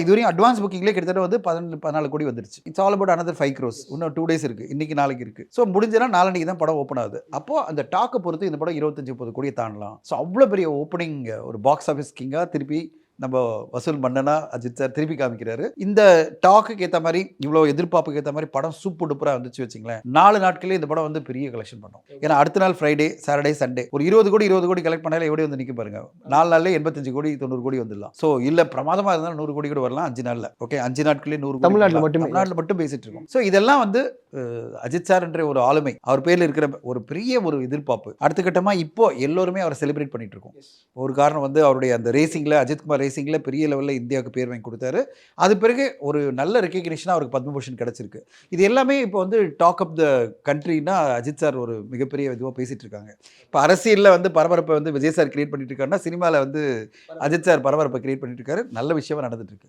இதுவரையும் அட்வான்ஸ் புக்கிங்லேயே கிட்டத்தட்ட வந்து 14 கோடி வந்துருச்சு. It's all about another 5 crores. இன்னும் 2 days இருக்கு. இன்னைக்கு நாளைக்கு இருக்கு. ஸோ முடிஞ்சனா நாளன்னைக்கு தான் படம் ஓப்பன் ஆகுது. அப்போ அந்த டாக்கை பொறுத்து இந்த படம் 25-30 கோடியை தாண்டலாம். ஸோ அவ்வளோ பெரிய ஓப்பனிங் ஒரு பாக்ஸ் ஆஃபீஸ் கிங்கா திருப்பி நம்ம வசூல் மன்னனா அஜித் சார் திருப்பி காமிக்கிறாரு. இந்த டாக்குக்கு ஏற்ற மாதிரி இவ்வளோ எதிர்பார்ப்புக்கு ஏற்ற மாதிரி படம் சூப்பர் டூப்பராக வந்துச்சு வச்சுங்களேன். 4 நாட்களே இந்த படம் வந்து பெரிய கலெக்ஷன் பண்ணும். ஏன்னா அடுத்த நாள் ஃப்ரைடே, சாட்டர்டே, சண்டே ஒரு 20 கோடி கலெக்ட் பண்ணாலே எப்படி வந்து நிற்க பாருங்க. 4 நாள்ல 85 கோடி 90 கோடி வந்துடலாம். ஸோ இல்லை பிரமாதமாக இருந்தாலும் 100 கோடி கூட வரலாம் 5 நாளில். ஓகே 5 நாட்களே 100 கோடி தமிழ்நாட்டில் மட்டும் பேசிட்டு இருக்கோம். ஸோ இதெல்லாம் வந்து அஜித் சார் என்ற ஒரு ஆளுமை, அவர் பேரில் இருக்கிற ஒரு பெரிய ஒரு எதிர்பார்ப்பு. அடுத்த கட்டமாக இப்போ எல்லோருமே அவரை செலிப்ரேட் பண்ணிட்டு இருக்கோம். ஒரு காரணம் வந்து அவருடைய அந்த ரேசிங்கில், அஜித்குமார் ரேசிங்கில் பெரிய லெவலில் இந்தியாவுக்கு பேர் வாங்கி கொடுத்தாரு. அது பிறகு ஒரு நல்ல ரெக்கக்னிஷனாக அவருக்கு பத்மபூஷன் கிடச்சிருக்கு. இது எல்லாமே இப்போ வந்து டாக் ஆஃப் த கண்ட்ரின்னா அஜித் சார் ஒரு மிகப்பெரிய இதுவாக பேசிட்டு இருக்காங்க. இப்போ அரசியலில் வந்து பரபரப்பை வந்து விஜய் சார் கிரியேட் பண்ணிட்டு இருக்காருன்னா, சினிமாவில் வந்து அஜித் சார் பரபரப்பை கிரியேட் பண்ணிட்டு இருக்காரு. நல்ல விஷயமா நடந்துட்டு இருக்கு.